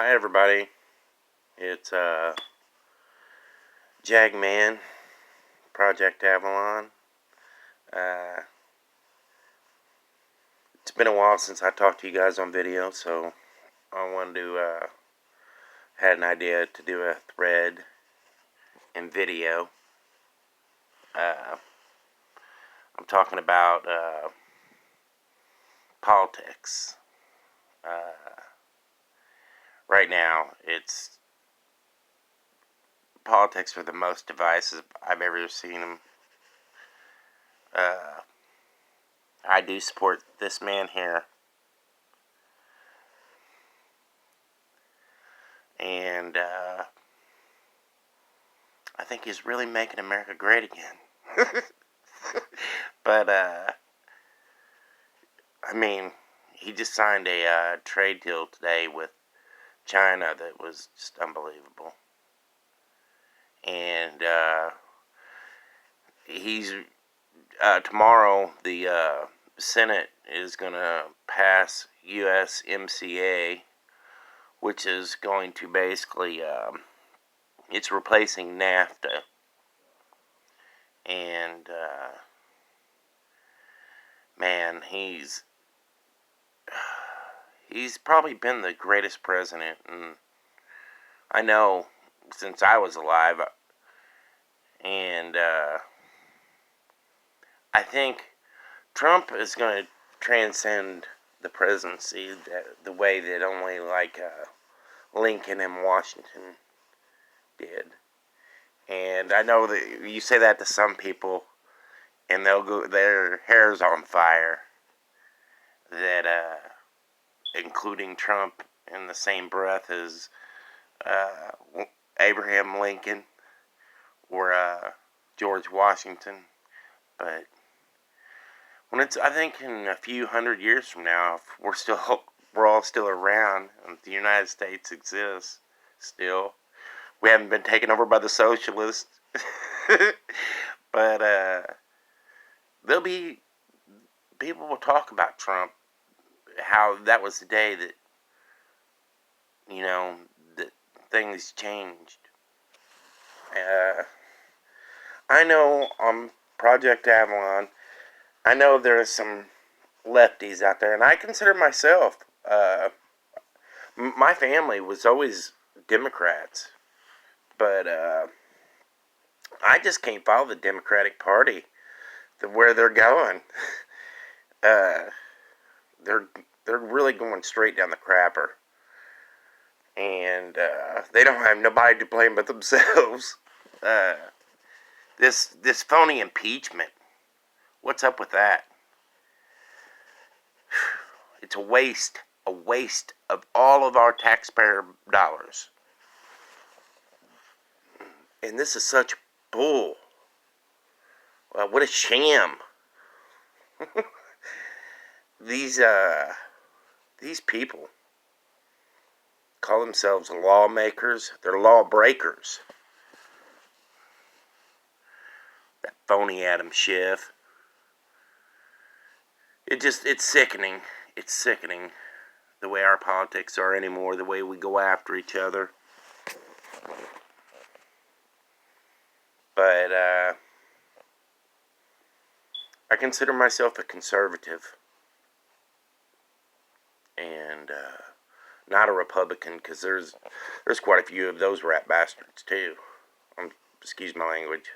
Hi everybody, it's Jagman, Project Avalon. Uh, it's been a while since I talked to you guys on video, so I wanted to, had an idea to do a thread and video. I'm talking about politics. Right now, politics are the most divisive I've ever seen them. I do support this man here. And I think he's really making America great again. But, I mean, he just signed a trade deal today with China that was just unbelievable. And tomorrow the Senate is going to pass USMCA, which is going to basically, it's replacing NAFTA. And, man, he's probably been the greatest president, and I know since I was alive. And I think Trump is going to transcend the presidency the way that only Lincoln and Washington did. And I know that you say that to some people, and their hair's on fire. That including Trump in the same breath as Abraham Lincoln or George Washington. But I think in a few hundred years from now, if we're all still around, and the United States exists still. We haven't been taken over by the socialists. But people will talk about Trump, how that was the day that, that things changed. I know on Project Avalon, I know there are some lefties out there, and I consider myself, my family was always Democrats, but I just can't follow the Democratic Party, where they're going. They're really going straight down the crapper, and they don't have nobody to blame but themselves. This phony impeachment, what's up with that? It's a waste of all of our taxpayer dollars, and this is such bull. What a sham. These people call themselves lawmakers. They're lawbreakers. That phony Adam Schiff. It's sickening. It's sickening the way our politics are anymore, the way we go after each other. But I consider myself a conservative, and not a Republican, because there's quite a few of those rat bastards too. Excuse my language.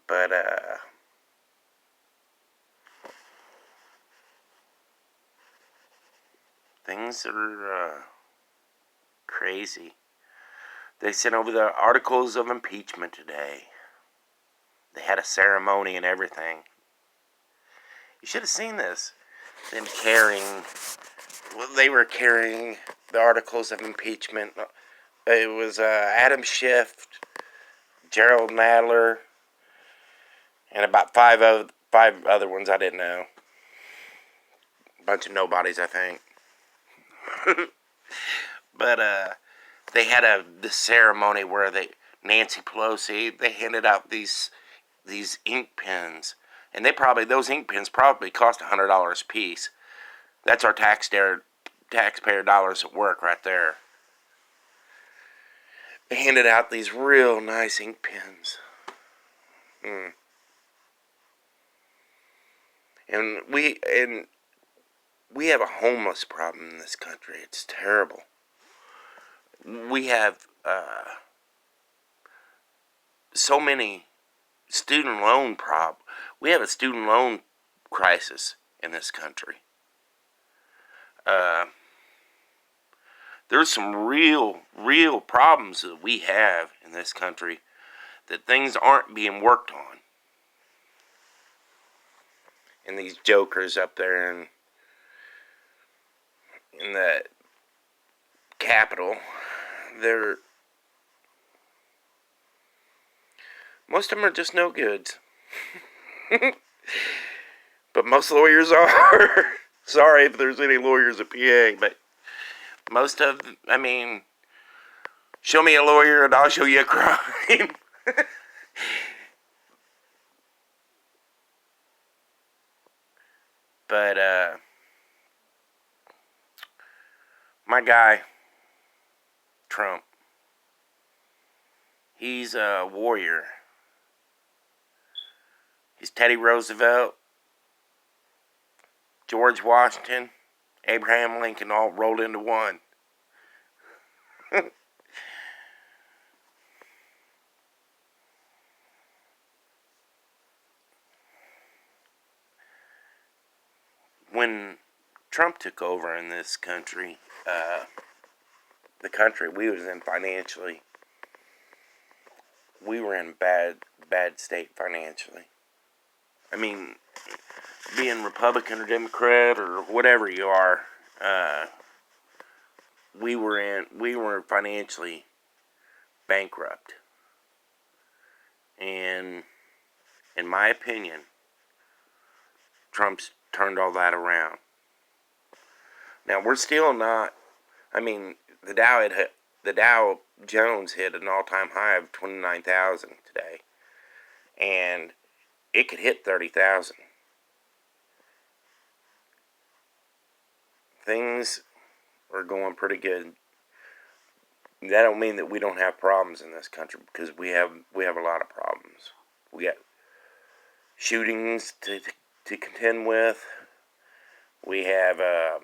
But things are crazy. They sent over the articles of impeachment today. They had a ceremony and everything. You should have seen this. They were carrying the articles of impeachment. It was Adam Schiff, Gerald Nadler, and about five other ones I didn't know. A bunch of nobodies, I think. But they had this ceremony where Nancy Pelosi, they handed out these ink pens And those ink pens probably cost $100 a piece. That's our taxpayer dollars at work right there. They handed out these real nice ink pens. And we have a homeless problem in this country. It's terrible. We have so many student loan we have a student loan crisis in this country. There's some real problems that we have in this country that things aren't being worked on. And these jokers up there in the Capitol, most of them are just no goods. But most lawyers are. Sorry if there's any lawyers at PA, but most of them, show me a lawyer and I'll show you a crime. But, my guy, Trump, he's a warrior. He's Teddy Roosevelt, George Washington, Abraham Lincoln all rolled into one. When Trump took over in this country, the country we was in financially, we were in bad state financially. Being Republican or Democrat or whatever you are, we were financially bankrupt. And in my opinion, Trump's turned all that around. Now we're still not. The Dow Jones hit an all-time high of 29,000 today, and it could hit 30,000. Things are going pretty good. That don't mean that we don't have problems in this country, because we have a lot of problems. We got shootings to contend with. We have, of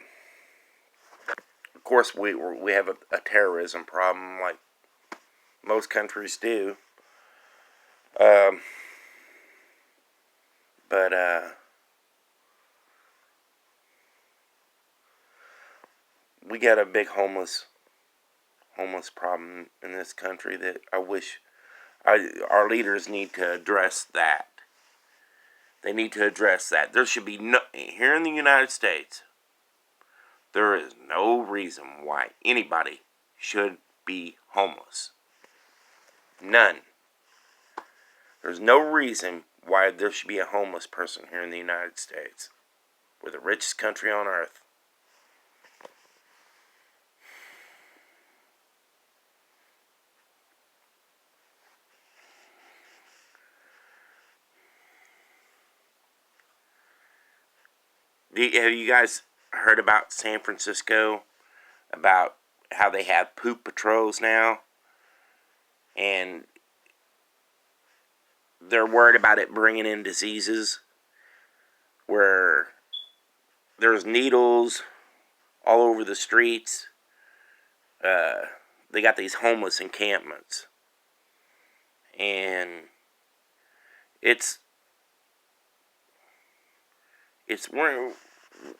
course, we have a terrorism problem like most countries do. But we got a big homeless problem in this country that I wish our leaders need to address that. They need to address that. There should be here in the United States, there is no reason why anybody should be homeless. None. There's no reason why there should be a homeless person here in the United States. We're the richest country on earth. Have you guys heard about San Francisco? About how they have poop patrols now? And they're worried about it bringing in diseases where there's needles all over the streets. They got these homeless encampments. And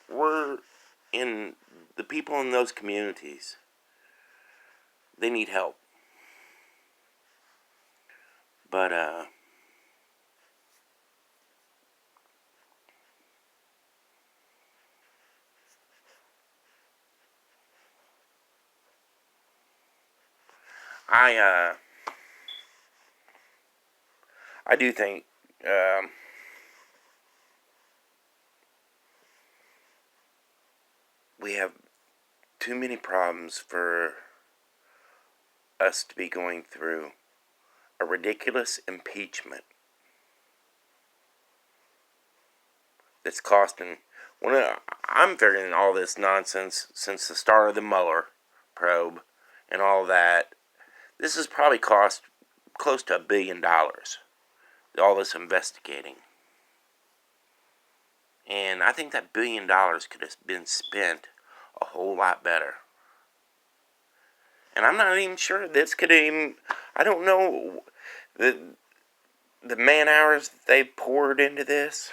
we're in the people in those communities, they need help. But I do think we have too many problems for us to be going through a ridiculous impeachment. that's costing. I'm figuring all this nonsense since the start of the Mueller probe and all that. This has probably cost close to $1 billion. All this investigating. And I think that $1 billion could have been spent a whole lot better. And I'm not even sure this could even. I don't know the man hours that they poured into this.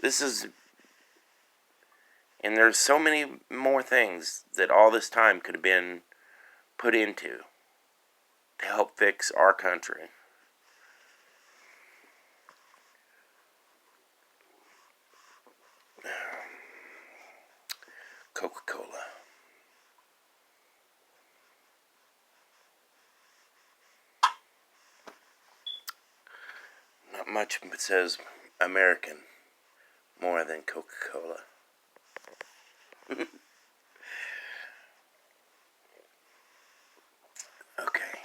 This is. And there's so many more things that all this time could have been put into to help fix our country. Coca-Cola. Not much but says American more than Coca-Cola. Okay.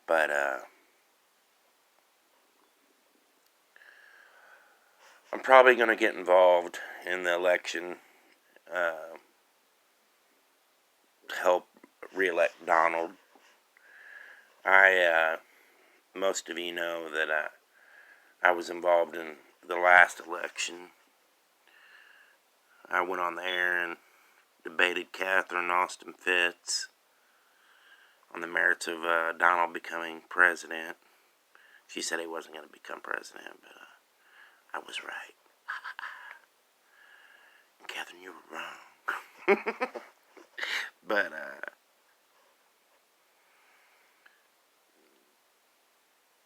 But, I'm probably going to get involved in the election to help re-elect Donald. Most of you know that I was involved in the last election. I went on the air and debated Catherine Austin Fitts on the merits of Donald becoming president. She said he wasn't going to become president, but I was right. Catherine, you were wrong. But,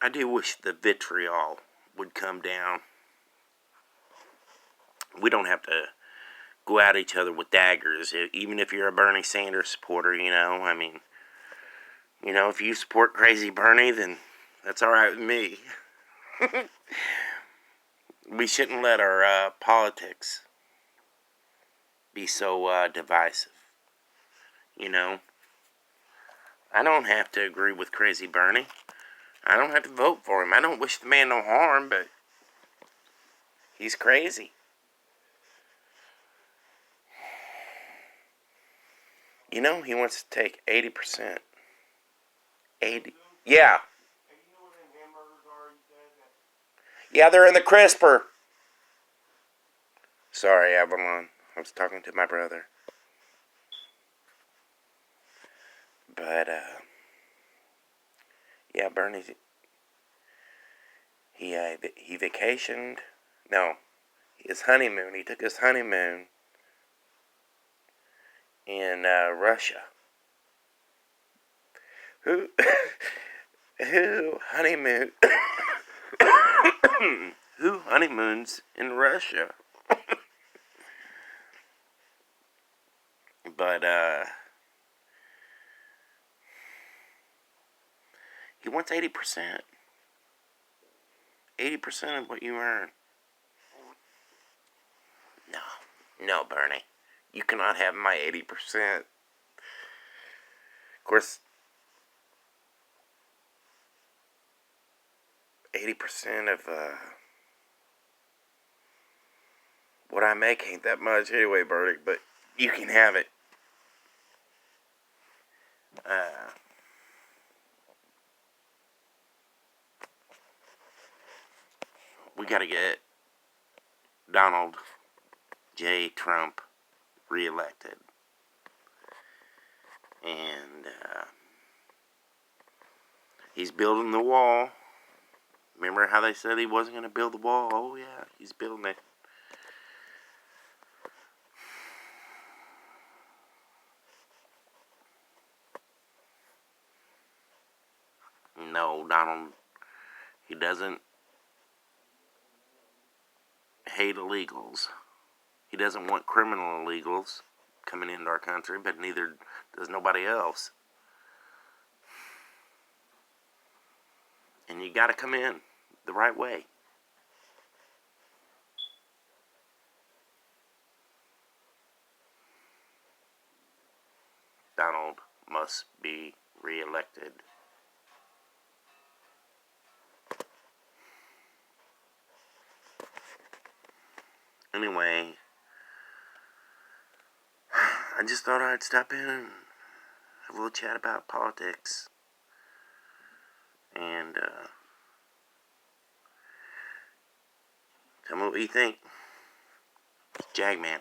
I do wish the vitriol would come down. We don't have to go at each other with daggers, even if you're a Bernie Sanders supporter, I mean, if you support Crazy Bernie, then that's alright with me. We shouldn't let our politics be so divisive. I don't have to agree with Crazy Bernie. I don't have to vote for him. I don't wish the man no harm, but he's crazy. He wants to take 80%. 80. Yeah. Yeah, they're in the crisper. Sorry, Avalon. I was talking to my brother. But, yeah, Bernie, he vacationed. No, his honeymoon. He took his honeymoon in Russia. Who honeymoon? Who honeymoons in Russia? But he wants 80%. 80% of what you earn. No, Bernie. You cannot have my 80%. Of course, 80% of what I make ain't that much anyway, Bernie, but you can have it. We gotta get Donald J. Trump reelected. And he's building the wall. Remember how they said he wasn't going to build the wall? Oh, yeah, he's building it. No, Donald, he doesn't hate illegals. He doesn't want criminal illegals coming into our country, but neither does nobody else. And you gotta come in the right way. Donald must be reelected. anyway, I just thought I'd stop in and have a little chat about politics. And, tell me what you think. Jagman.